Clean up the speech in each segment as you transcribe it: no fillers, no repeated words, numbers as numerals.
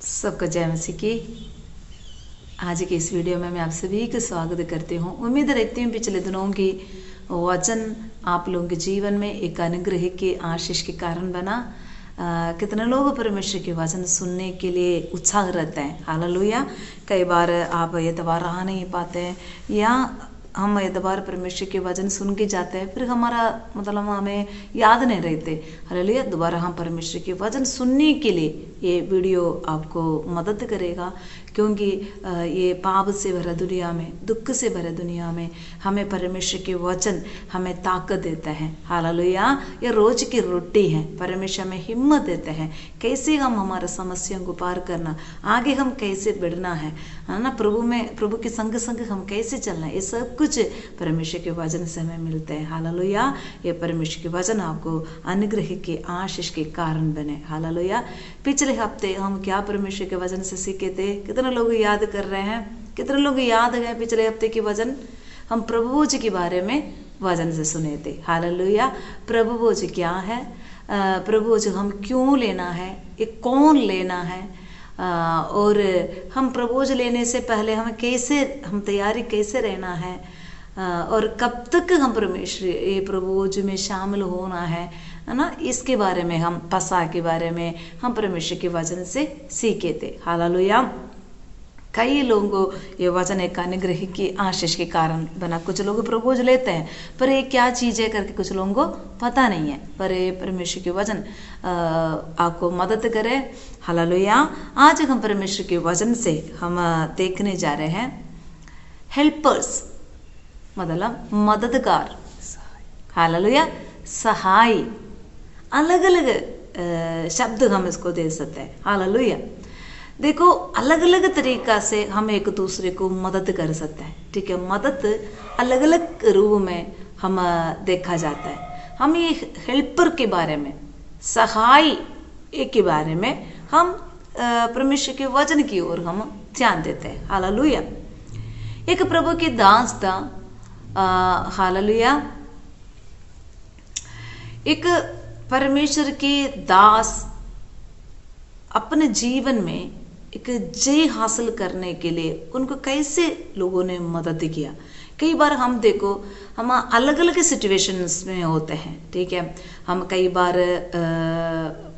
सबको जय मसीह की। आज के इस वीडियो में मैं आप सभी का स्वागत करती हूँ। उम्मीद रखती हूँ पिछले दिनों की वचन आप लोगों के जीवन में एक अनुग्रह के आशीष के कारण बना। कितने लोग परमेश्वर के वचन सुनने के लिए उत्साह रहते हैं। हालेलुया। कई बार आप एतवार आ नहीं पाते हैं या हम एतवार परमेश्वर के वचन सुन के जाते हैं, फिर हमारा मतलब हमें याद नहीं रहते। हालेलुया। दोबारा हम परमेश्वर के वचन सुनने के लिए ये वीडियो आपको मदद करेगा, क्योंकि ये पाप से भरा दुनिया में, दुख से भरा दुनिया में हमें परमेश्वर के वचन हमें ताकत देता है। हालेलुया। ये रोज की रोटी है। परमेश्वर हमें हिम्मत देता है कैसे हम हमारा समस्याओं को पार करना, आगे हम कैसे बढ़ना है ना, प्रभु के संग संग हम कैसे चलना है, ये सब कुछ परमेश्वर के वचन से हमें मिलते हैं। हालेलुया। ये परमेश्वर के वचन आपको अनुग्रह के आशीष के कारण बने। हालेलुया। पिछले हफ्ते हम क्या परमेश्वर के वचन से सीखे थे? कितने लोग याद कर रहे हैं? कितने लोग याद है पिछले हफ्ते के वचन? हम प्रभु भोज के बारे में वचन से सुने थे। हालेलुया। प्रभु भोज क्या है, प्रभु भोज हम क्यों लेना है, ये कौन लेना है, और हम प्रभु भोज लेने से पहले हम तैयारी कैसे रहना है, और कब तक हम परमेश्वर ये प्रभु भोज में शामिल होना है ना, इसके बारे में हम पसा के बारे में हम परमेश्वर के वचन से सीखे थे। हालेलुया। कई लोगों को ये वचन एक अनुग्रह की आशीष के कारण बना। कुछ लोग प्रभु भोज लेते हैं पर ये क्या चीज़ है करके कुछ लोगों को पता नहीं है, पर ये परमेश्वर के वचन आपको मदद करे। हालेलुया। आज हम परमेश्वर के वचन से हम देखने जा रहे हैं हेल्पर्स, मतलब मददगार। हालेलुया। सहाय, अलग अलग शब्द हम इसको दे सकते हैं। हालेलुया। देखो, अलग अलग तरीका से हम एक दूसरे को मदद कर सकते हैं। ठीक है, मदद अलग अलग रूप में हम देखा जाता है। हम ये हेल्पर के बारे में, सहाय के बारे में हम परमेश्वर के वचन की ओर हम ध्यान देते हैं। हालेलुया। एक प्रभु के दास था। हालेलुया। एक परमेश्वर के दास अपने जीवन में एक जय हासिल करने के लिए उनको कैसे लोगों ने मदद किया। कई बार हम देखो, हम अलग अलग सिचुएशंस में होते हैं। ठीक है, हम कई बार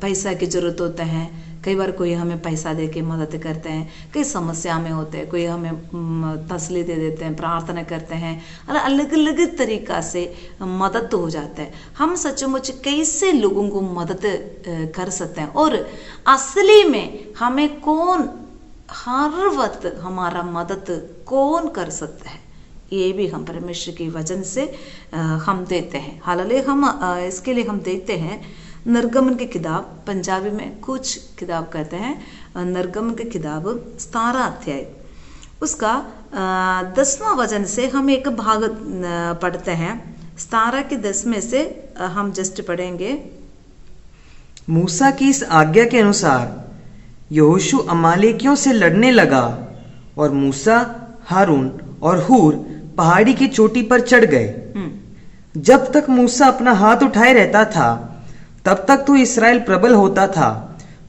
पैसा की जरूरत होता है, कई बार कोई हमें पैसा दे के मदद करते हैं, कई समस्या में होते हैं, कोई हमें तसल्ली दे देते हैं, प्रार्थना करते हैं, अलग अलग तरीका से मदद हो जाता है। हम सचमुच कैसे लोगों को मदद कर सकते हैं, और असली में हमें कौन हर वक्त हमारा मदद कौन कर सकता है, ये भी हम परमेश्वर के वचन से हम देते हैं। हालांकि हम इसके लिए हम देखते हैं निर्गमन की किताब, पंजाबी में कुछ किताब कहते हैं निर्गमन की किताब 17 अध्याय, उसका 10वां वचन से हम एक भाग पढ़ते हैं। 17 के 10 में से हम जस्ट पढ़ेंगे। मूसा की इस आज्ञा के अनुसार यहोशू अमालेकियों से लड़ने लगा, और मूसा, हारून और हूर पहाड़ी की चोटी पर चढ़ गए। जब तक मूसा अपना हाथ उठाए रहता था तब तक तो इस्राएल प्रबल होता था,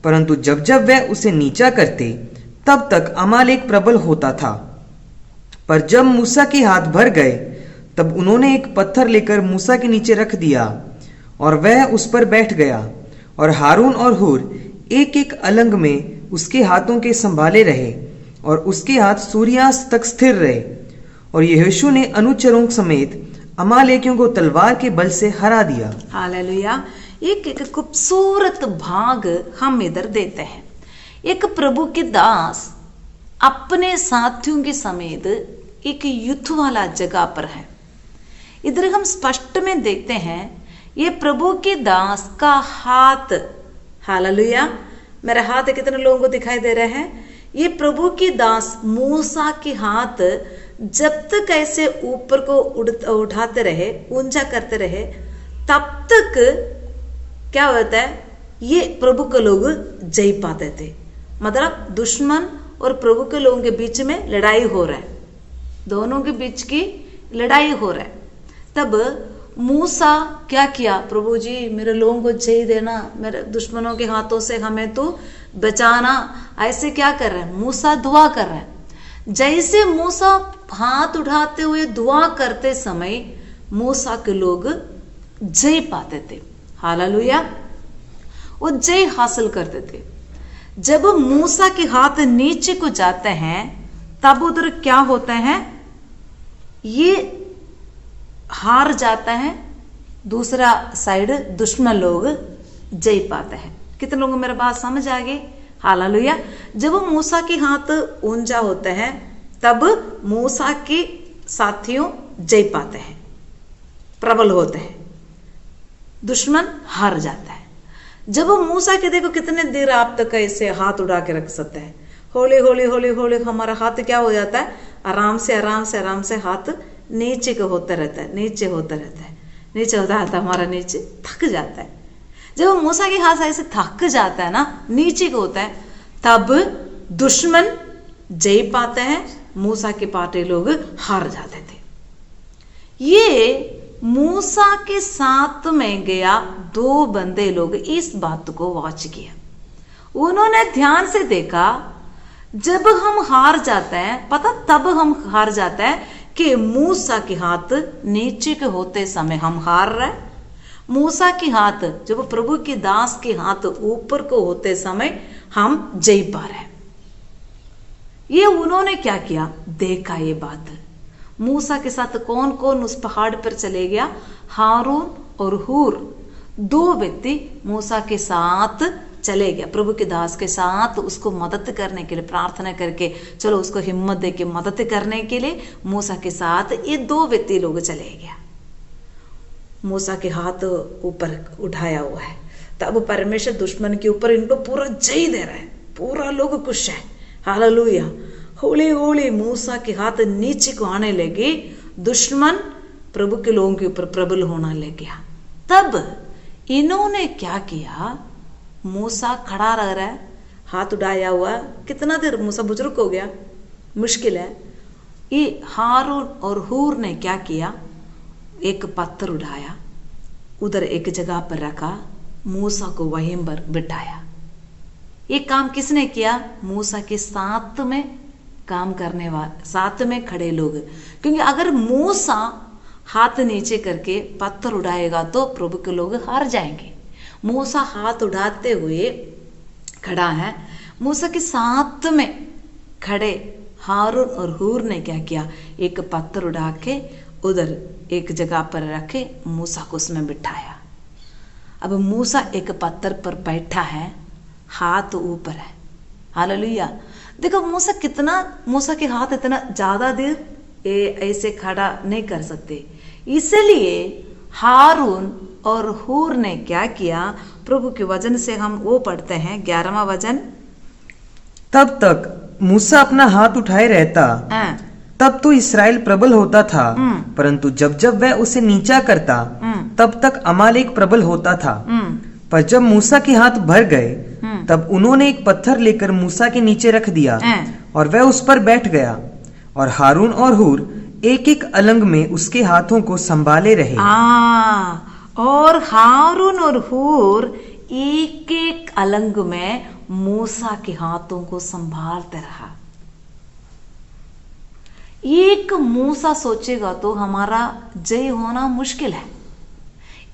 परंतु जब जब वह उसे नीचा करते तब तक अमालेक प्रबल होता था। पर जब मूसा के हाथ भर गए तब उन्होंने एक पत्थर लेकर मूसा के नीचे रख दिया, और वह उस पर बैठ गया, और हारून और हूर एक एक अलंग में उसके हाथों के संभाले रहे, और उसके हाथ सूर्यास्त तक स्थिर रहे। और यहोशू ने अनुचरों समेत अमालेकियों को तलवार के बल से हरा दिया। हालेलुया। एक खूबसूरत भाग हम इधर देते हैं। एक प्रभु के दास अपने साथियों के समेत एक युद्ध वाला जगह पर है। इधर हम स्पष्ट में देखते हैं ये प्रभु के दास का हाथ। हालेलुया। मेरा हाथ कितने लोगों को दिखाई दे रहे हैं? ये प्रभु के दास मूसा के हाथ जब तक ऐसे ऊपर को उठाते रहे, ऊंचा करते रहे, तब तक क्या होता है, ये प्रभु के लोग जय पाते थे। मतलब दुश्मन और प्रभु के लोगों के बीच में लड़ाई हो रहा है, दोनों के बीच की लड़ाई हो रहा है। तब मूसा क्या किया? प्रभु जी मेरे लोगों को जय देना, मेरे दुश्मनों के हाथों से हमें तो बचाना, ऐसे क्या कर रहे हैं, मूसा दुआ कर रहे हैं। जैसे मूसा हाथ उठाते हुए दुआ करते समय मूसा के लोग जय पाते थे, हालेलुया, वो जय हासिल करते थे। जब मूसा के हाथ नीचे को जाते हैं तब उधर क्या होता है, ये हार जाता है, दूसरा साइड दुश्मन लोग जय पाते हैं। कितने लोगों को मेरा बात समझ आ गई, हालेलुया। जब मूसा के हाथ ऊंचा होते हैं तब मूसा के साथियों जय पाते हैं, प्रबल होते हैं, दुश्मन हार जाता है। जब मूसा के देखो कितने देर आप तक ऐसे हाथ उड़ा के रख सकते हैं, हौले हौले हौले हौले हमारा हाथ क्या हो जाता है, आराम से आराम से आराम से हाथ नीचे को होता रहता है, नीचे होता रहता है, नीचे होता रहता है, हमारा नीचे थक जाता है। जब मूसा के हाथ ऐसे थक जाता है ना, नीचे को होता है, तब दुश्मन जय पाते हैं, मूसा के पाटे लोग हार जाते थे। ये मूसा के साथ में गया 2 बंदे लोग इस बात को वॉच किया, उन्होंने ध्यान से देखा। जब हम हार जाते हैं, पता तब हम हार जाते हैं कि मूसा के हाथ नीचे के होते समय हम हार रहे, मूसा के हाथ जब प्रभु के दास के हाथ ऊपर को होते समय हम जय पा रहे। ये उन्होंने क्या किया, देखा ये बात। मूसा के साथ कौन कौन उस पहाड़ पर चले गया, हारून और हूर 2 व्यक्ति मूसा के साथ चले गया, प्रभु के दास के साथ उसको मदद करने के लिए, प्रार्थना करके चलो उसको हिम्मत दे के मदद करने के लिए मूसा के साथ ये 2 व्यक्ति लोग चले गया। मूसा के हाथ ऊपर उठाया हुआ है, तब परमेश्वर दुश्मन के ऊपर इनको पूरा जय दे रहा है, पूरा लोग खुश है, हालेलुया। होली होली मूसा के हाथ नीचे को आने लगे, दुश्मन प्रभु के लोगों के ऊपर प्रबल होना लग गया। तब इन्होंने क्या किया, मूसा खड़ा रह रहा है, हाथ उठाया हुआ, कितना देर मूसा बुजुर्ग हो गया, मुश्किल है। ये हारून और हूर ने क्या किया, एक पत्थर उठाया, उधर एक जगह पर रखा, मूसा को वहीं पर बिठाया। ये काम किसने किया, मूसा के साथ में काम करने वाले, साथ में खड़े लोग। क्योंकि अगर मूसा हाथ नीचे करके पत्थर उठाएगा तो प्रभु के लोग हार जाएंगे। मूसा हाथ उठाते हुए खड़ा है, मूसा के साथ में खड़े हारून और हूर ने क्या किया, एक पत्थर उठा के उधर एक जगह पर रखे, मूसा को उसमें बिठाया। अब मूसा एक पत्थर पर बैठा है, हाथ ऊपर है, हालेलुया। देखो मूसा के हाथ इतना ज्यादा देर ऐसे खड़ा नहीं कर सकते, इसलिए हारून और हूर ने क्या किया, प्रभु के वचन से हम वो पढ़ते हैं 11वां वचन, तब तक मूसा अपना हाथ उठाए रहता, तब तो इस्राएल प्रबल होता था, परंतु जब जब वह उसे नीचा करता तब तक अमालेक प्रबल होता था। पर जब मूसा के हाथ भर गए तब उन्होंने एक पत्थर लेकर मूसा के नीचे रख दिया और वह उस पर बैठ गया, और हारून और हूर एक एक अलंग में उसके हाथों को संभाले रहे। और हारून और हूर एक एक अलंग में मूसा के हाथों को संभालते रहा। एक मूसा सोचेगा तो हमारा जय होना मुश्किल है।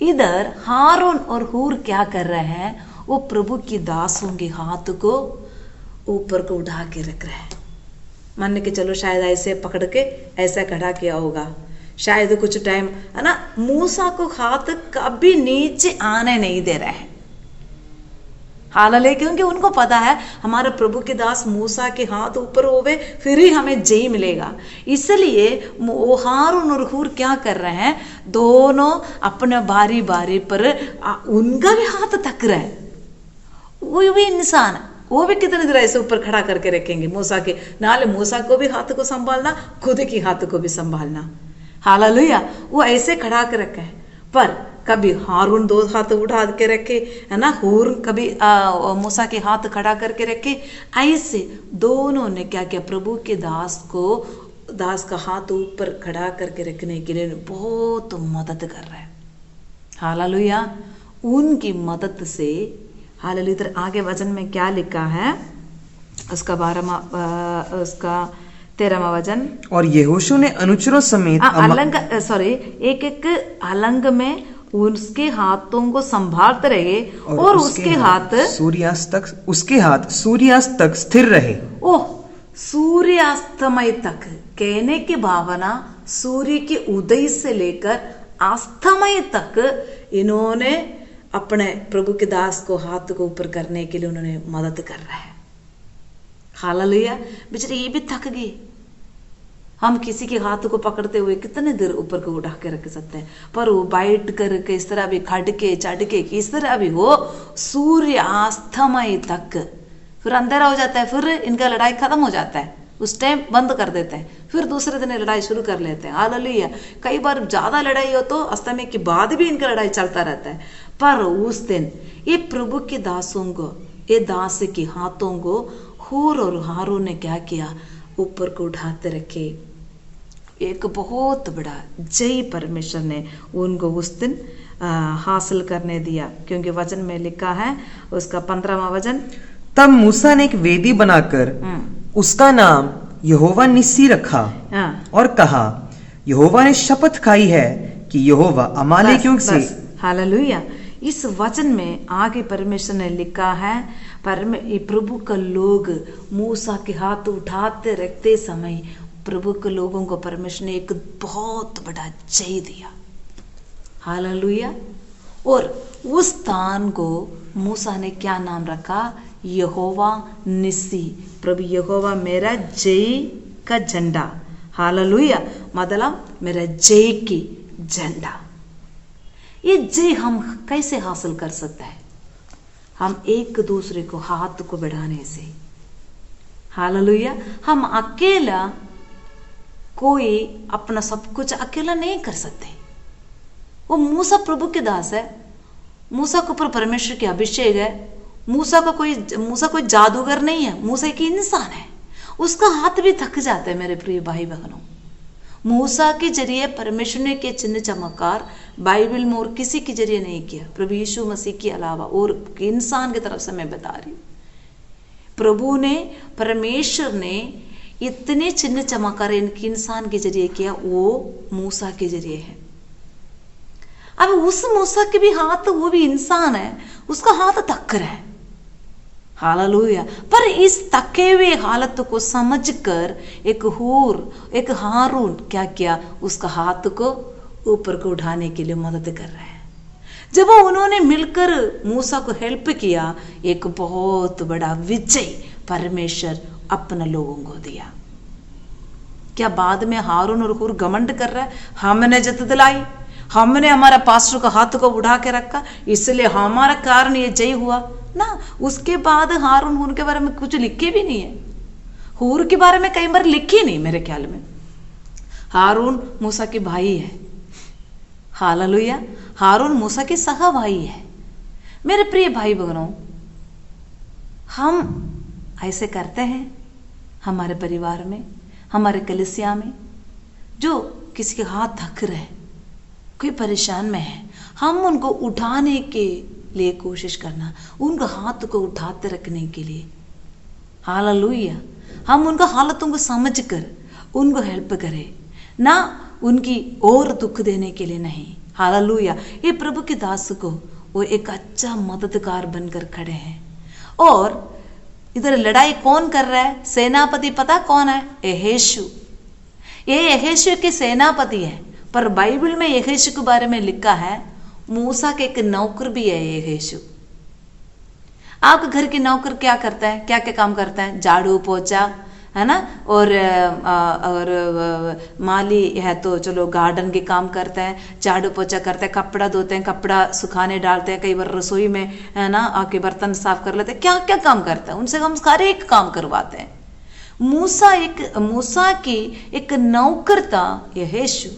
इधर हारून और हूर क्या कर रहे हैं, वो प्रभु की दासों के हाथ को ऊपर को उठा के रख रहे हैं। मान के चलो शायद ऐसे पकड़ के ऐसा खड़ा किया होगा, शायद कुछ टाइम है ना, मूसा को हाथ कभी नीचे आने नहीं दे रहे हैं, हालांकि क्योंकि उनको पता है हमारे प्रभु के दास मूसा के हाथ ऊपर होवे फिर ही हमें जय मिलेगा। इसलिए वो हारून और हूर क्या कर रहे हैं, दोनों अपने बारी बारी पर उनका भी हाथ थक रहा है। वो भी इंसान, वो भी कितने देर ऐसे ऊपर खड़ा करके रखेंगे मूसा के, नाले मूसा को भी हाथ को संभालना, खुद की हाथ को भी संभालना, हालेलुया। वो ऐसे खड़ा कर रखे हैं, पर कभी हारून 2 हाथ उठा के रखे है ना, हूर कभी मूसा के हाथ खड़ा करके रखे। ऐसे दोनों ने क्या किया, प्रभु के दास का हाथ ऊपर खड़ा करके रखने के लिए बहुत मदद कर रहे हैं, हालेलुया। उनकी मदद से हालेलुया। इधर आगे वचन में क्या लिखा है, उसका 13वां वचन। और यहोशू ने अनुचरों समेत एक एक अलंग में उसके हाथों को संभालते रहे और उसके हाथ सूर्यास्त तक स्थिर रहे। ओह, सूर्यास्तमय तक कहने की भावना, सूर्य के उदय से लेकर अस्तमय तक इन्होंने अपने प्रभु के दास को हाथ को ऊपर करने के लिए उन्होंने मदद कर रहा है। हालेलुया। बेचारे ये भी थक गए। हम किसी के हाथ को पकड़ते हुए कितने देर ऊपर को उठा के रख सकते हैं, पर वो बैठ कर किस तरह भी खड़ के चढ़ के किस तरह भी हो, सूर्य अस्तमय तक, फिर अंधेरा हो जाता है, फिर इनका लड़ाई खत्म हो जाता है, उस टाइम बंद कर देते हैं, फिर दूसरे दिन लड़ाई शुरू कर लेते हैं। हालेलुया। कई बार ज्यादा लड़ाई हो तो अस्तमय के बाद भी इनका लड़ाई चलता रहता है, पर उस दिन ये प्रभु के दासों को, ये दास के हाथों को हूर और हारून ने क्या किया, ऊपर को उठाते रखे। एक बहुत बड़ा जय परमेश्वर ने उनको उस दिन हासिल करने दिया, क्योंकि वचन में लिखा है उसका 15वां वचन। तब मूसा ने एक वेदी बनाकर उसका नाम यहोवा निस्सी रखा और कहा, यहोवा ने शपथ खाई है कि यहोवा अमालेकियों से। हालेलुया। इस वचन में आगे परमेश्वर ने लिखा है, प्रभु का लोग मूसा के हाथ उठाते रखते समय प्रभु के लोगों को परमेश्वर ने एक बहुत बड़ा जय दिया। हालेलुया। और उस स्थान को मूसा ने क्या नाम रखा, यहोवा निस्सी, प्रभु यहोवा मेरा जय का झंडा। हालेलुया। मतलब मेरा जय की झंडा। ये जय हम कैसे हासिल कर सकते हैं? हम एक दूसरे को हाथ को बढ़ाने से। हालेलुया। हम अकेला कोई अपना सब कुछ अकेला नहीं कर सकते। वो मूसा प्रभु के दास है, मूसा के ऊपर परमेश्वर की अभिषेक है। मूसा कोई जादूगर नहीं है, मूसा एक इंसान है, उसका हाथ भी थक जाता है। मेरे प्रिय भाई बहनों, मूसा के जरिए परमेश्वर ने के चिन्ह चमत्कार बाइबल में और किसी के जरिए नहीं किया, प्रभु यीशु मसीह के अलावा। और इंसान की तरफ से मैं बता रही हूं, प्रभु ने, परमेश्वर ने इतने चिन्ह चमत्कार इनके इंसान के जरिए किया, वो मूसा के जरिए है। अब उस मूसा के भी हाथ, वो भी इंसान है, उसका हाथ थक रहा है। हालेलुया। पर इस थके हुए हालत को समझकर एक हारून क्या किया, उसका हाथ को ऊपर को उठाने के लिए मदद कर रहा है। जब उन्होंने मिलकर मूसा को हेल्प किया, एक बहुत बड़ा विजय परमेश्वर अपने लोगों को दिया। क्या बाद में हारून और हूर घमंड कर रहा है, हमने जत दिलाई, हमने हमारा पास्टर का हाथ को उठा के रखा, इसलिए हमारा कारण ये जय हुआ ना? उसके बाद हारून हूर के बारे में कुछ लिखे भी नहीं है। हूर के बारे में कई बार लिखी नहीं मेरे ख्याल में। हारून मूसा के भाई है। हालेलुया। हारून मूसा के सगा भाई है। मेरे प्रिय भाई बहनों, हम ऐसे करते हैं हमारे परिवार में, हमारे कलीसिया में, जो किसी के हाथ थक रहे, कोई परेशान में है, हम उनको उठाने के लिए कोशिश करना, उनका हाथ को उठाते रखने के लिए। हालेलुया। हम उनका हालतों को समझकर उनको हेल्प करें, ना उनकी और दुख देने के लिए नहीं। हालेलुया। ये प्रभु के दास को वो एक अच्छा मददगार बनकर खड़े हैं। और इधर लड़ाई कौन कर रहा है? सेनापति पता कौन है? यहोशू। ये यहोशू के सेनापति है, पर बाइबल में यहोशू के बारे में लिखा है, मूसा के एक नौकर भी है यहोशू। आपके घर के नौकर क्या करता है, क्या क्या काम करता है? झाड़ू पोछा, है ना? और माली है तो चलो गार्डन के काम करते हैं, झाड़ू पोछा करते हैं, कपड़ा धोते हैं, कपड़ा सुखाने डालते हैं, कई बार रसोई में, है ना, आके बर्तन साफ कर लेते हैं। क्या क्या काम करते हैं, उनसे हम हर एक काम करवाते हैं। मूसा की एक नौकर था यहोशू,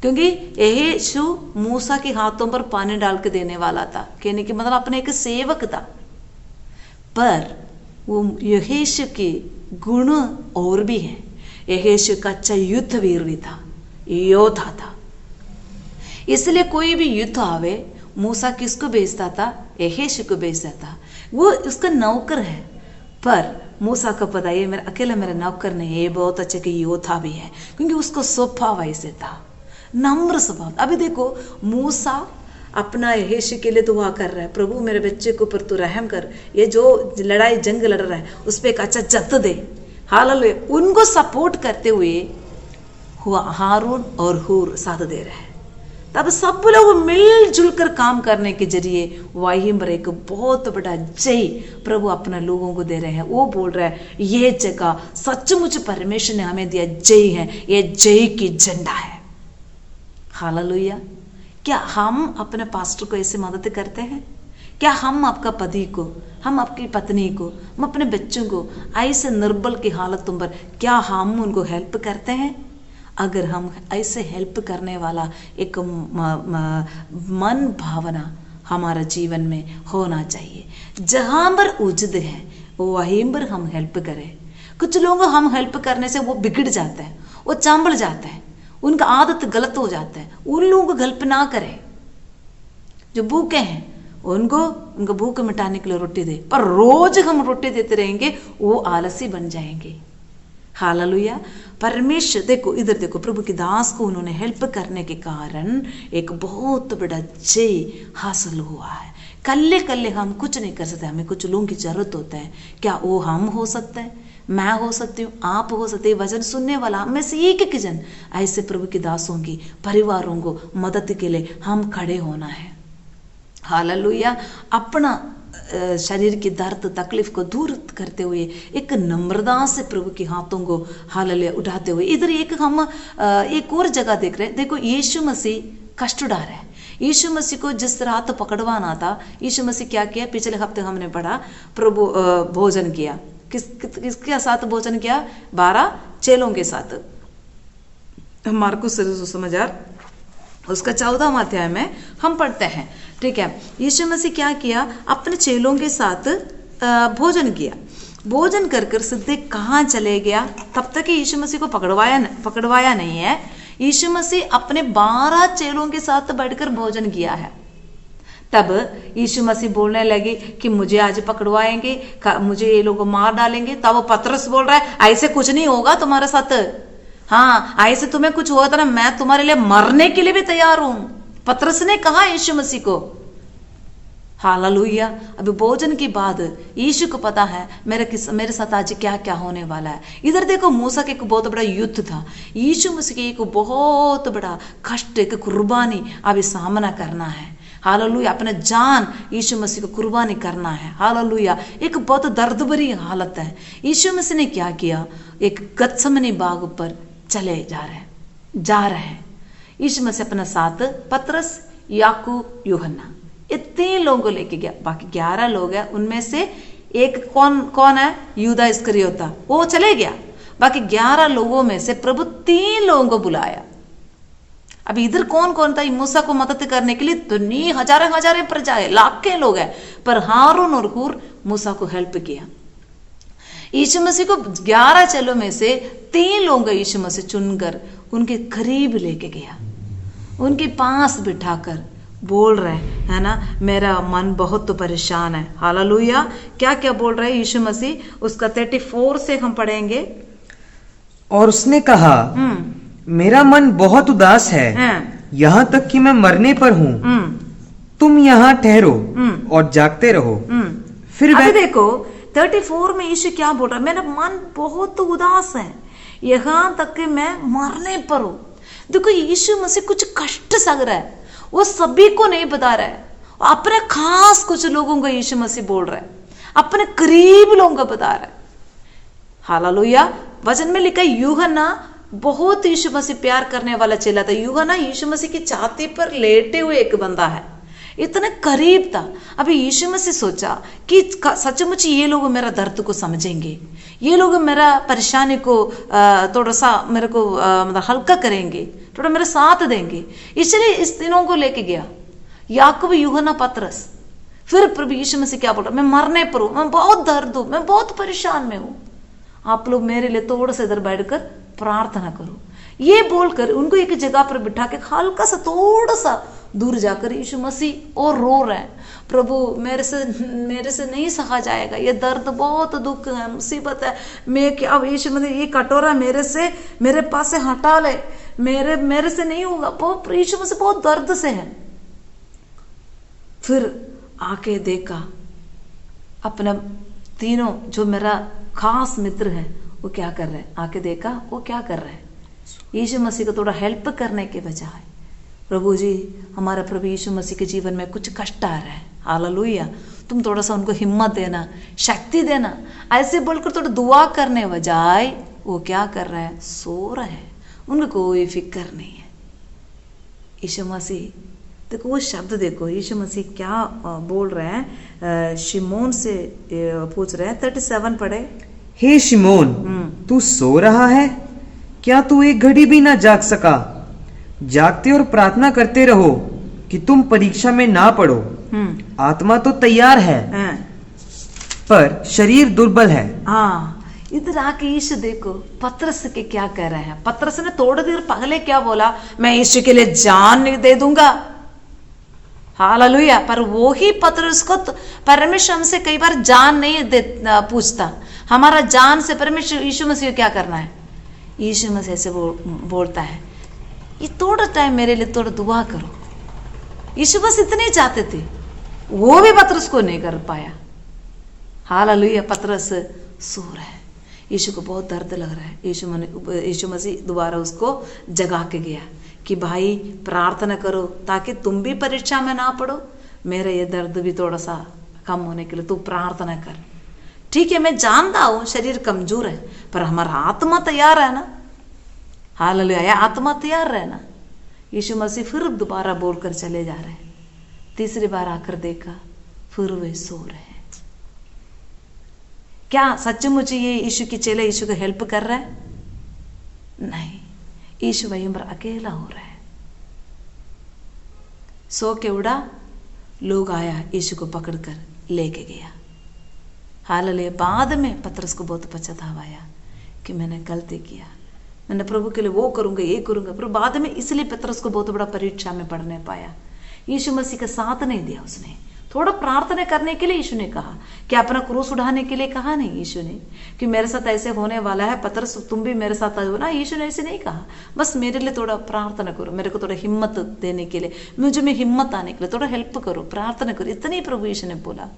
क्योंकि यहोशू मूसा के हाथों पर पानी डाल के देने वाला था, कहने की मतलब अपने एक सेवक था। पर वो यहोशू के गुण और भी है। यहोशू का अच्छा युद्धवीर भी था, योद्धा था। इसलिए कोई भी युद्ध आवे, मूसा किसको भेजता था? यहोशू को भेजता था। वो उसका नौकर है, पर मूसा को पता ये मेरा अकेला मेरा नौकर नहीं है, ये बहुत अच्छे के योद्धा भी है, क्योंकि उसको स्वभाव ऐसे था, नम्र स्वभाव। अभी देखो मूसा अपना यहोशू के लिए दुआ कर रहा है, प्रभु मेरे बच्चे के ऊपर तू रहम कर, ये जो लड़ाई जंग लड़ रहा है उस पर एक अच्छा जत दे। हालेलुया। उनको सपोर्ट करते हुए हारून और हूर साथ दे रहे हैं। तब सब लोग मिलजुल कर काम करने के जरिए वहीं पर एक बहुत बड़ा जय प्रभु अपना लोगों को दे रहे हैं। वो बोल रहा है ये जगह सचमुच परमेश्वर ने हमें दिया जय है, ये जय की झंडा है। हालेलुया। क्या हम अपने पास्टर को ऐसे मदद करते हैं? क्या हम आपका पति को, हम आपकी पत्नी को, हम अपने बच्चों को ऐसे निर्बल की हालतों पर क्या हम उनको हेल्प करते हैं? अगर हम ऐसे हेल्प करने वाला एक मन भावना हमारा जीवन में होना चाहिए। जहाँ पर उचित है वहीं पर हम हेल्प करें। कुछ लोग हम हेल्प करने से वो बिगड़ जाते हैं, वो चांबड़ जाते हैं, उनका आदत गलत हो जाता है। उन लोगों को हेल्प ना करें। जो भूखे हैं उनको भूख मिटाने के लिए रोटी दे, पर रोज हम रोटी देते रहेंगे वो आलसी बन जाएंगे। हालेलुया। परमेश्वर देखो, इधर देखो, प्रभु की दास को उन्होंने हेल्प करने के कारण एक बहुत बड़ा जय हासिल हुआ है। कल्ले कल्ले हम कुछ नहीं कर सकते, हमें कुछ लोगों की जरूरत होता है। क्या वो हम हो सकता है, मैं हो सकती हूँ, आप हो सकते हैं, वचन सुनने वाला हम में से एक जन ऐसे प्रभु की दासों की परिवारों को मदद के लिए हम खड़े होना है। हालेलुया। अपना शरीर की दर्द तकलीफ को दूर करते हुए एक नम्रता से प्रभु के हाथों को हालेलुया उठाते हुए। इधर एक हम एक और जगह देख रहे हैं। देखो यीशु मसीह कष्ट उठा रहे हैं। यीशु मसीह को जिस रात पकड़वाना था, यीशु मसीह क्या किया? पिछले हफ्ते हमने पढ़ा, प्रभु भोजन किया। किसके साथ भोजन किया? 12 चेलों के साथ। मार्कुस सुसमाचार उसका 14वां अध्याय में हम पढ़ते हैं। ठीक है। यीशु मसीह क्या किया? अपने चेलों के साथ भोजन किया। भोजन कर कर सीधे कहाँ चले गया? तब तक यीशु मसीह को पकड़वाया नहीं है। यीशु मसीह अपने 12 चेलों के साथ बैठकर भोजन किया है। तब यीशु मसीह बोलने लगे कि मुझे आज पकड़वाएंगे, मुझे ये लोग मार डालेंगे। तब पतरस बोल रहा है ऐसे कुछ नहीं होगा तुम्हारे साथ। हाँ, ऐसे तुम्हें कुछ हुआ था ना, मैं तुम्हारे लिए मरने के लिए भी तैयार हूं। पतरस ने कहा यीशु मसीह को। हालेलुया। अभी भोजन के बाद यीशु को पता है मेरे साथ आज क्या क्या होने वाला है। इधर देखो, मूसा का एक बहुत बड़ा युद्ध था। यीशु मसीह के एक बहुत बड़ा कष्ट, एक कुर्बानी अभी सामना करना है। हालेलुया। अपने जान यीशु मसीह को कुर्बानी करना है। हालेलुया। एक बहुत दर्द भरी हालत है। यीशु मसीह ने क्या किया? एक गत्समनी बाग पर चले जा रहे हैं। यीशु मसीह अपने साथ पतरस, याकूब, यूहन्ना, ये 3 लोगों को लेके गया। बाकी 11 लोग हैं, उनमें से एक कौन है? यूदा इस्करियोता, वो चले गया। बाकी 11 लोगों में से प्रभु 3 लोगों को बुलाया। अब इधर कौन कौन था मूसा को मदद करने के लिए? तो नहीं, हजारे प्रजा है, लाखें लोग हैं, पर हारून और हूर मूसा को हेल्प किया। यीशु मसीह को 11 चेलों में से 3 लोगों को यीशु मसीह चुनकर उनके करीब लेके गया, उनके पास बिठाकर बोल रहे है ना, मेरा मन बहुत तो परेशान है। हालेलुया। क्या क्या बोल रहे हैं यीशु मसीह? उसका 34 से हम पढ़ेंगे। और उसने कहा मेरा मन बहुत उदास है, यहाँ तक कि मैं मरने पर हूँ। तुम यहाँ ठहरो और जागते रहो। फिर अभी देखो 34 में यीशु क्या बोल रहा है? मेरा मन बहुत उदास है, यहाँ तक कि मैं मरने पर हूँ। देखो यीशु मसीह कुछ कष्ट सह रहा है, वो सभी को नहीं बता रहा है। अपने खास कुछ लोगों को यीशु मसीह बोल रहा है, अपने करीब लोगों को बता रहा है। हालेलुया। वचन में लिखा यूहन्ना बहुत यीशु मसीह प्यार करने वाला चेला था। यूहन्ना यीशु मसीह की छाती पर लेटे हुए एक बंदा है, इतने करीब था। अभी यीशु मसीह सोचा कि सचमुच ये लोग मेरा दर्द को समझेंगे, ये लोग मेरा परेशानी को थोड़ा सा मेरे को मतलब हल्का करेंगे, थोड़ा मेरे साथ देंगे। इसलिए इस तीनों को लेके गया, याकूब, यूहन्ना, पतरस। फिर प्रभु यीशु मसीह क्या बोल रहा? मैं मरने पर हूं, मैं बहुत दर्द हूं, मैं बहुत परेशान में हूं, आप लोग मेरे लिए थोड़ा सा इधर बैठकर प्रार्थना करो। ये बोलकर उनको एक जगह पर बिठा के हल्का सा थोड़ा सा दूर जाकर यीशु मसीह और रो रहे हैं, प्रभु मेरे से नहीं सहा जाएगा, ये दर्द बहुत दुख है, मुसीबत है, मैं क्या, यीशु मसीह ये कटोरा मेरे पास से हटा ले, मेरे से नहीं होगा। बहुत यीशु मसीह बहुत दर्द से है। फिर आके देखा अपना तीनों जो मेरा खास मित्र है वो क्या कर रहे हैं, आके देखा वो क्या कर रहे हैं। यीशु मसीह को थोड़ा हेल्प करने के बजाय, प्रभु जी हमारा प्रभु यीशु मसीह के जीवन में कुछ कष्ट आ रहा है, हालेलुया, तुम थोड़ा सा उनको हिम्मत देना, शक्ति देना, ऐसे बोलकर थोड़ा दुआ करने बजाय वो क्या कर रहा है, सो रहा है, उनको कोई फिक्र नहीं है। यीशु मसीह देखो वो शब्द देखो, यीशु मसीह क्या बोल रहे हैं, शिमोन से पूछ रहे हैं, 37 पढ़े। हे शिमोन, तू सो रहा है, क्या तू एक घड़ी भी ना जाग सका? जागते और प्रार्थना करते रहो कि तुम परीक्षा में ना पड़ो। आत्मा तो तैयार है पर शरीर दुर्बल है। हाँ, इधर आके यीशु देखो पतरस के क्या कह रहे हैं। पतरस ने थोड़ी देर पहले क्या बोला, मैं यीशु के लिए जान नहीं दे दूंगा, हालेलुया। पर वो ही पतरस को परमेश्वर हमसे कई बार जान नहीं पूछता, हमारा जान से परमेश्वर यीशु मसीह क्या करना है। यीशु मसीह से बोलता है, ये थोड़ा टाइम मेरे लिए थोड़ा दुआ करो। यीशु बस इतने चाहते थे, वो भी पतरस को नहीं कर पाया, हालेलुया। पतरस सो रहा है, यीशु को बहुत दर्द लग रहा है। यीशु मसीह दोबारा उसको जगा के गया कि भाई प्रार्थना करो ताकि तुम भी परीक्षा में ना पड़ो, मेरा ये दर्द भी थोड़ा सा कम होने के लिए तू प्रार्थना कर। ठीक है, मैं जानता हूं शरीर कमजोर है पर हमारा आत्मा तैयार है ना, हालेलुया, आत्मा तैयार है ना। यीशु मसीह फिर दोबारा बोलकर चले जा रहे हैं। तीसरी बार आकर देखा फिर वे सो रहे हैं। क्या सच्चमुच ये यीशु की चेले यीशु को हेल्प कर रहा है? नहीं, यीशु वहीं पर अकेला हो रहा है। सो के उड़ा, लोग आया यीशु को पकड़कर लेके गया, हालेलुया। बाद में पतरस को बहुत पछतावा आया कि मैंने गलती किया, मैंने प्रभु के लिए वो करूंगा ये करूंगा, पर बाद में इसलिए पतरस को बहुत बड़ा परीक्षा में पढ़ने पाया। यीशु मसीह का साथ नहीं दिया उसने, थोड़ा प्रार्थना करने के लिए यीशु ने कहा कि अपना क्रूस उठाने के लिए कहा नहीं यीशु ने कि मेरे साथ ऐसे होने वाला है पतरस, तुम भी मेरे साथ हो ना। यीशु ने ऐसे नहीं कहा, बस मेरे लिए थोड़ा प्रार्थना करो, मेरे को थोड़ा हिम्मत देने के लिए, मुझे में हिम्मत आने के लिए थोड़ा हेल्प करो, प्रार्थना करो, इतनी प्रभु यीशु ने बोला।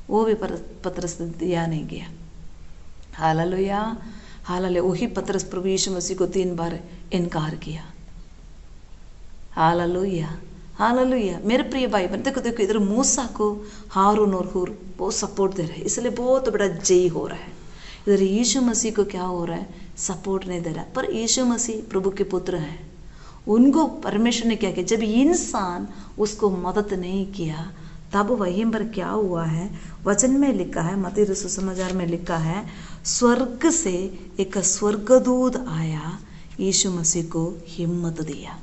वो भी पतरस दिया नहीं गया, हालेलुया, हालेलुया। वही पतरस प्रभु यीशु मसीह को 3 बार इनकार किया, हालेलुया, हालेलुया। मेरे प्रिय भाई बहन, देखो इधर मूसा को हारून और हूर बहुत सपोर्ट दे रहे हैं, इसलिए बहुत बड़ा जय हो रहा है। इधर यीशु मसीह को क्या हो रहा है, सपोर्ट नहीं दे रहा। पर यीशु मसीह प्रभु के पुत्र हैं, उनको परमेश्वर ने क्या किया, जब इंसान उसको मदद नहीं किया तब वहीं पर क्या हुआ है, वचन में लिखा है, मत्ती सुसमाचार में लिखा है, स्वर्ग से एक स्वर्गदूत आया, यीशु मसीह को हिम्मत दिया,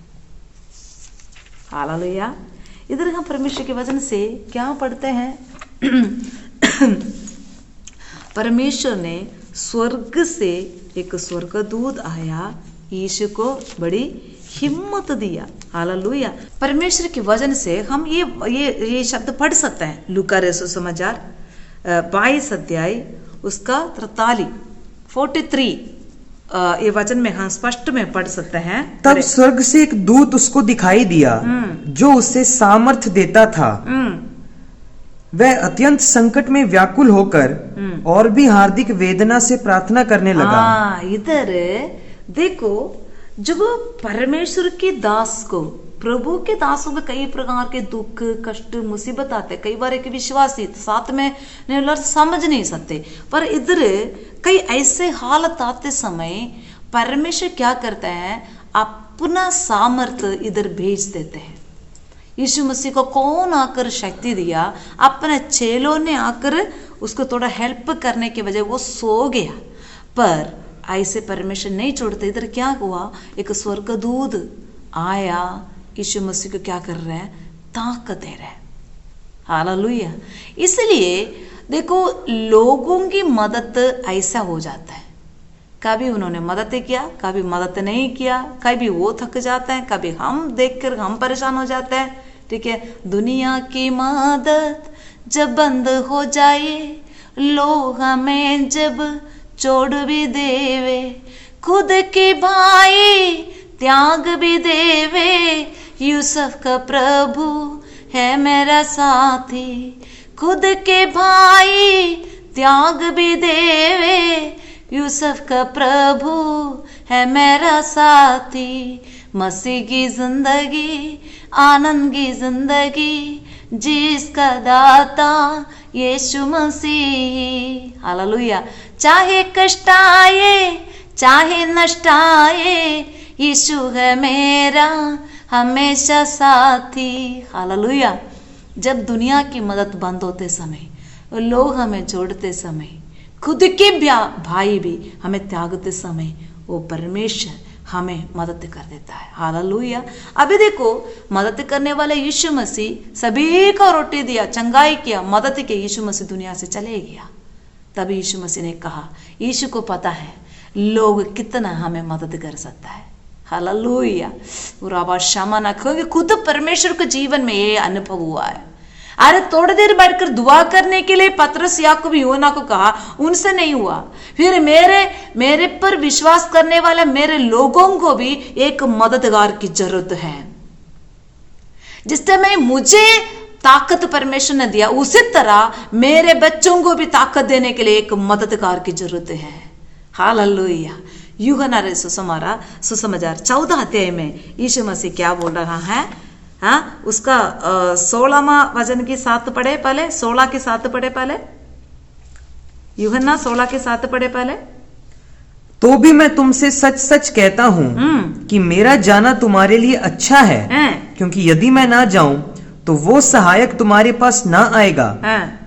हालेलुया। इधर हम परमेश्वर के वचन से क्या पढ़ते हैं परमेश्वर ने स्वर्ग से एक स्वर्गदूत आया, यीशु को बड़ी हिम्मत दिया, हालेलुया। परमेश्वर के वचन से हम ये शब्द पढ़ सकते हैं। लूका सुसमाचार 22 अध्याय उसका 43 ये वचन में हम स्पष्ट में पढ़ सकते हैं। तब स्वर्ग से एक दूत उसको दिखाई दिया जो उसे सामर्थ देता था। वह अत्यंत संकट में व्याकुल होकर और भी हार्दिक वेदना से प्रार्थना करने लगा। इधर देखो, जब परमेश्वर के दास को, प्रभु के दासों को कई प्रकार के दुख कष्ट मुसीबत आते, कई बार एक विश्वासी साथ में समझ नहीं सकते, पर इधर कई ऐसे हालत आते समय परमेश्वर क्या करते हैं, अपना सामर्थ्य इधर भेज देते हैं। यीशु मसीह को कौन आकर शक्ति दिया, अपने चेलों ने आकर उसको थोड़ा हेल्प करने के वजह वो सो गया, पर ऐसे परमेश्वर नहीं छोड़ते। इधर क्या हुआ, एक स्वर्गदूत आया, यीशु मसीह को क्या कर रहे हैं, ताकत दे रहे हैं, हालेलुया। इसलिए देखो, लोगों की मदद ऐसा हो जाता है, कभी उन्होंने मदद किया, कभी मदद नहीं किया, कभी वो थक जाते हैं, कभी हम देखकर हम परेशान हो जाते हैं, ठीक है। दुनिया की मदद जब बंद हो जाए, लोग हमें जब छोड़ भी देवे, खुद के भाई त्याग भी देवे, यूसुफ का प्रभु है मेरा साथी। खुद के भाई त्याग भी देवे, यूसुफ का प्रभु है मेरा साथी। मसीह की जिंदगी आनंद की जिंदगी, जिसका दाता यीशु मसीह। हालेलुया। चाहे कष्ट आए चाहे नष्ट आए, यीशु है मेरा हमेशा साथी। हालेलुया। जब दुनिया की मदद बंद होते समय, लोग हमें छोड़ते समय, खुद के भाई भी हमें त्यागते समय, वो परमेश्वर हमें मदद कर देता है। हालेलुया। अभी देखो, मदद करने वाले यीशु मसीह सभी को रोटी दिया, चंगाई किया, मदद की, यीशु मसीह दुनिया से चले गया। तभी यीशु मसीह ने कहा, यीशु को पता है लोग कितना हमें मदद कर सकता है। हालेलुया। और क्षमा न, क्योंकि खुद परमेश्वर के जीवन में ये अनुभव हुआ है। अरे थोड़ी देर बैठकर दुआ करने के लिए पतरस याकूब यूहन्ना को कहा, उनसे नहीं हुआ। फिर मेरे पर विश्वास करने वाले मेरे लोगों को भी एक मददगार की जरूरत है। जिस तरह मुझे ताकत परमेश्वर ने दिया, उसी तरह मेरे बच्चों को भी ताकत देने के लिए एक मददगार की जरूरत है। हालेलुया। यूहन्ना सुसमाचार 14 अध्याय में यीशु मसीह क्या बोल रहा है? हाँ, उसका 16वां वचन के साथ पढ़े पहले, 16 के साथ पढ़े पहले, यूहन्ना 16 के साथ पढ़े पहले। तो भी मैं तुमसे सच सच कहता हूँ कि मेरा जाना तुम्हारे लिए अच्छा है, क्योंकि यदि मैं ना जाऊं तो वो सहायक तुम्हारे पास ना आएगा,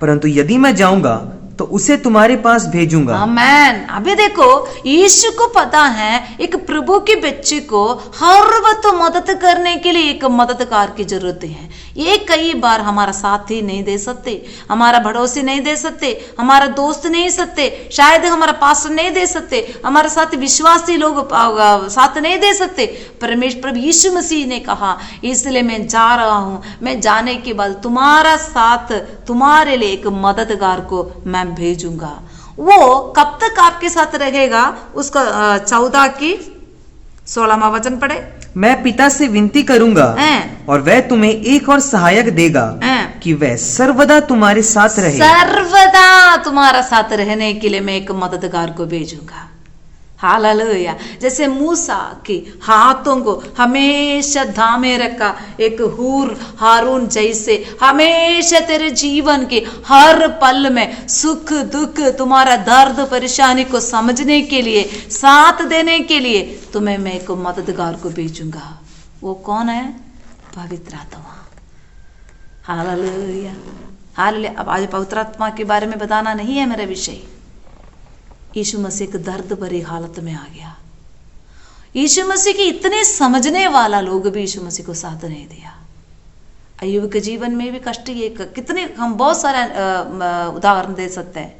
परंतु यदि मैं जाऊंगा तो उसे तुम्हारे पास भेजूंगा। आमेन। अभी देखो, यीशु को पता है एक प्रभु के बच्चे को हर वक्त मदद करने के लिए एक मददगार की जरूरत है। ये कई बार हमारा साथी नहीं दे सकते, हमारा पड़ोसी नहीं दे सकते, हमारा दोस्त नहीं सकते, शायद हमारा पास्टर नहीं दे सकते, हमारे साथ विश्वासी लोग साथ नहीं दे सकते। परमेश्वर प्रभु यीशु मसीह ने कहा, इसलिए मैं जा रहा हूं, मैं जाने के बाद तुम्हारा साथ, तुम्हारे लिए एक मददगार को मैं भेजूंगा। वो कब तक आपके साथ रहेगा? उसका 14 की 16वां वचन पढ़े। मैं पिता से विनती करूंगा और वह तुम्हें एक और सहायक देगा कि वह सर्वदा तुम्हारे साथ रहे। सर्वदा तुम्हारा साथ रहने के लिए मैं एक मददगार को भेजूंगा। हालेलुया। जैसे मूसा के हाथों को हमेशा थामे रखा, एक हूर हारून जैसे हमेशा तेरे जीवन के हर पल में सुख दुख, तुम्हारा दर्द परेशानी को समझने के लिए, साथ देने के लिए तुम्हें मैं एक मददगार को भेजूंगा। वो कौन है? पवित्र आत्मा। हालेलुया। हालेलुया। अब आज पवित्र आत्मा के बारे में बताना नहीं है मेरा विषय। यीशु मसीह के दर्द भरी हालत में आ गया। यीशु मसीह की इतने समझने वाला लोग भी यीशु मसीह को साथ नहीं दिया। अय्यूब के जीवन में भी कष्ट ये, कितने हम बहुत सारे उदाहरण दे सकते हैं।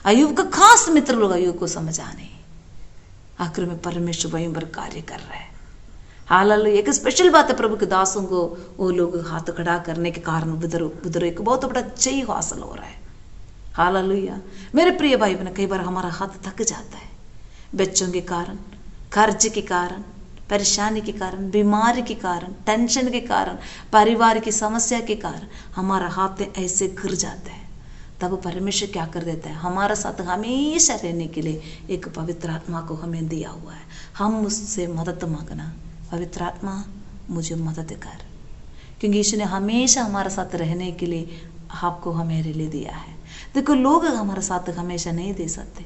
अय्यूब का खास मित्र लोग अय्यूब को समझा नहीं। आखिर में परमेश्वर भयंकर कार्य कर रहे हैं। हालेलुया। एक स्पेशल बात है, प्रभु के दासों को वो लोग हाथ खड़ा करने के कारण उधर एक बहुत बड़ा जय हासिल हो रहा है। हालेलुया। मेरे प्रिय भाई बहन, कई बार हमारा हाथ थक जाता है, बच्चों के कारण, कर्ज के कारण, परेशानी के कारण, बीमारी के कारण, टेंशन के कारण, परिवार की समस्या के कारण हमारा हाथ ऐसे गिर जाता है। तब परमेश्वर क्या कर देता है? हमारा साथ हमेशा रहने के लिए एक पवित्र आत्मा को हमें दिया हुआ है। हम उससे मदद मांगना, पवित्र आत्मा मुझे मदद कर, क्योंकि यीशु ने हमेशा हमारे साथ रहने के लिए आपको हमारे लिए दिया है। देखो, लोग हमारे साथ हमेशा नहीं दे सकते।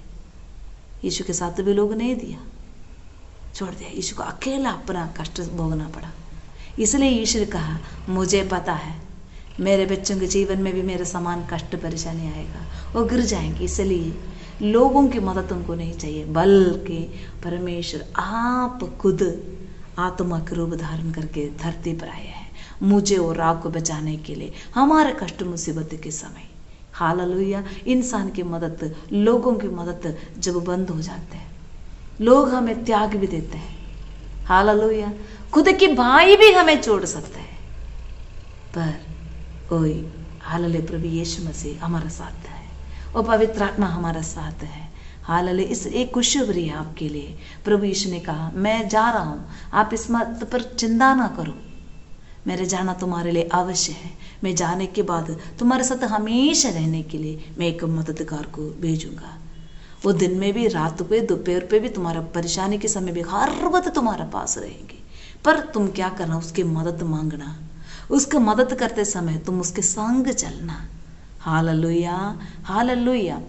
यीशु के साथ भी लोग नहीं दिया, छोड़ दिया। यीशु को अकेला अपना कष्ट भोगना पड़ा। इसलिए यीशु ने कहा, मुझे पता है मेरे बच्चों के जीवन में भी मेरे समान कष्ट परेशानी आएगा, वो गिर जाएंगे। इसलिए लोगों की मदद उनको नहीं चाहिए, बल्कि परमेश्वर आप खुद आत्मा के रूप धारण करके धरती पर आए हैं मुझे और आपको बचाने के लिए, हमारे कष्ट मुसीबत के समय। हालेलुया। इंसान की मदद, लोगों की मदद जब बंद हो जाते हैं, लोग हमें त्याग भी देते हैं। हालेलुया। खुद के भाई भी हमें छोड़ सकते हैं। पर ओए हालेलुया, प्रभु यीशु मसीह हमारा साथ है और पवित्र आत्मा हमारा साथ है। हालेलुया, इस एक खुशखबरी है आपके लिए। प्रभु यीशु ने कहा मैं जा रहा हूँ, आप इस बात पर चिंता ना करो, मेरे जाना तुम्हारे लिए अवश्य है। मैं जाने के बाद तुम्हारे साथ हमेशा रहने के लिए मैं एक मददगार को भेजूंगा। वो दिन में भी, रात पे, दोपहर पे भी, तुम्हारा परेशानी के समय भी हर वक्त तुम्हारे पास रहेंगे। पर तुम क्या करना, उसकी मदद मांगना, उसकी मदद करते समय तुम उसके संग चलना। Hallelujah, hallelujah.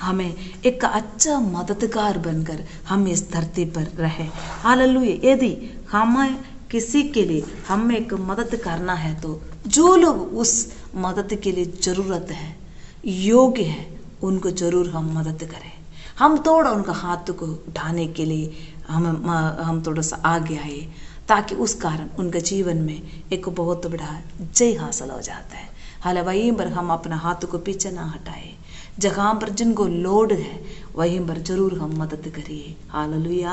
हमें एक अच्छा मददगार बनकर हम इस धरती पर रहे। हालेलुया। यदि हमें किसी के लिए हमें एक मदद करना है तो जो लोग उस मदद के लिए जरूरत है, योग्य है, उनको जरूर हम मदद करें। हम थोड़ा उनका हाथ को उठाने के लिए हम थोड़ा सा आगे आए, ताकि उस कारण उनके जीवन में एक बहुत बड़ा जय हासिल हो जाता है। हालांकि वहीं पर हम अपना हाथ को पीछे ना हटाए, जहाँ पर जिनको लोड है वहीं पर जरूर हम मदद करिए। हालेलुया।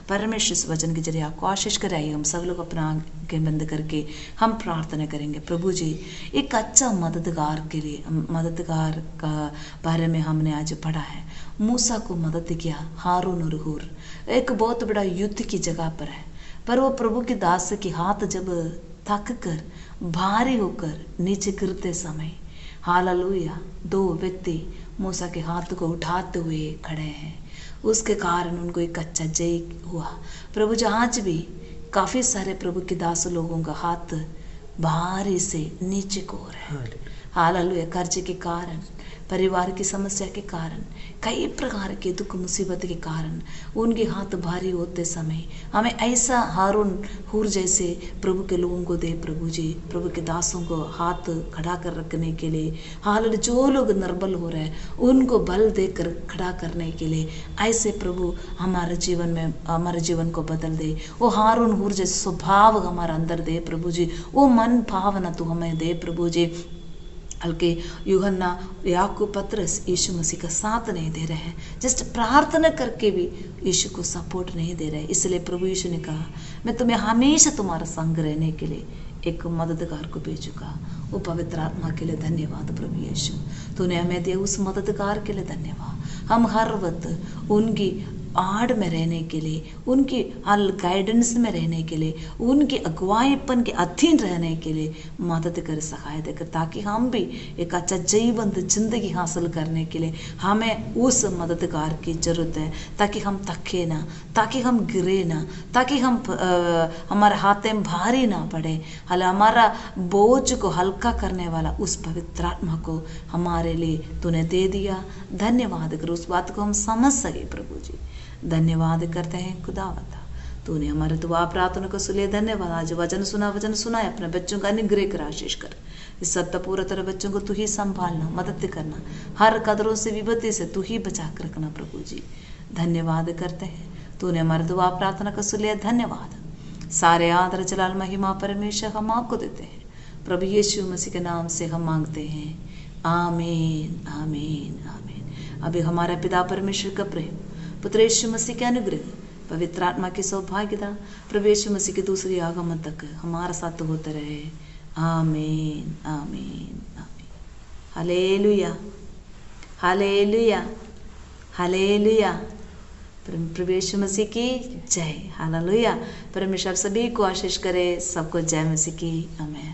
परमेश्वर इस वचन के जरिए आपको आशीष कराइए। हम सब लोग अपना आंखें बंद करके हम प्रार्थना करेंगे। प्रभु जी, एक अच्छा मददगार के लिए, मददगार का बारे में हमने आज पढ़ा है। मूसा को मदद किया हारून और हूर, एक बहुत बड़ा युद्ध की जगह पर है, पर वो प्रभु के दास के हाथ जब थक कर भारी होकर नीचे गिरते समय, हालेलुया, दो व्यक्ति मूसा के हाथ को उठाते हुए खड़े हैं। उसके कारण उनको एक अच्छा जय हुआ। प्रभु जी, आज भी काफी सारे प्रभु के दास लोगों का हाथ भारी से नीचे को हो रहा है। हालेलुया। कर्ज के कारण, परिवार की समस्या के कारण, कई प्रकार के दुख मुसीबत के कारण उनके हाथ भारी होते समय हमें ऐसा हारून हूर जैसे प्रभु के लोगों को दे। प्रभु जी, प्रभु के दासों को हाथ खड़ा कर रखने के लिए, हाल जो लोग निर्बल हो रहे हैं उनको बल देकर खड़ा करने के लिए, ऐसे प्रभु हमारे जीवन में, हमारे जीवन को बदल दे। वो हारून हूर जैसे स्वभाव हमारे अंदर दे प्रभु जी, वो मन भावना तू हमें दे प्रभु जी। हल्के यूहन्ना, याकूब, पतरस यीशु मसीह का साथ नहीं दे रहे हैं, जस्ट प्रार्थना करके भी यीशु को सपोर्ट नहीं दे रहे। इसलिए प्रभु यीशु ने कहा मैं तुम्हें हमेशा तुम्हारा संग रहने के लिए एक मददगार को भेजूंगा। वो पवित्र आत्मा के लिए धन्यवाद प्रभु यीशु, तूने हमें दिया उस मददगार के लिए धन्यवाद। हम हर वक्त उनकी आड़ में रहने के लिए, उनकी हल गाइडेंस में रहने के लिए, उनके अगुवाईपन के अधीन रहने के लिए मदद कर, सहायता कर, ताकि हम भी एक अच्छा जीवंत जिंदगी हासिल करने के लिए हमें उस मददगार की जरूरत है, ताकि हम थके ना, ताकि हम गिरे ना, ताकि हम हमारे हाथें भारी ना पड़े। हल हमारा बोझ को हल्का करने वाला उस पवित्र आत्मा को हमारे लिए तूने दे दिया। धन्यवाद कर, उस बात को हम समझ सके प्रभु जी। धन्यवाद करते हैं खुदावंदा, तूने हमारे दुआ प्रार्थना को सुने। धन्यवाद। आज वचन सुना है, अपने बच्चों का अनुग्रह कर, आशीष कर। इस सत्य पूरा तरह बच्चों को तू ही संभालना, मदद करना, हर कदरों से, विपत्ति से तू ही बचा कर रखना प्रभु जी। धन्यवाद करते हैं, तूने हमारे दुआ प्रार्थना को सुन लिया। धन्यवाद। सारे आदर जलाल महिमा परमेश्वर हम आपको देते हैं, प्रभु यीशु मसीह के नाम से हम मांगते हैं। आमीन, आमीन, आमीन। अभी हमारा पिता परमेश्वर का प्रेम, पुत्र यीशु मसीह के अनुग्रह, पवित्र आत्मा की सौभाग्यता, प्रभु यीशु मसीह के दूसरी आगमन तक हमारे साथ होते रहे। आमीन, आमीन, आमीन। Hallelujah, hallelujah, hallelujah. प्रभु यीशु मसीह की जय। हालेलुया। परमेश्वर सभी को आशीष करे। सबको जय मसीह की। आमीन।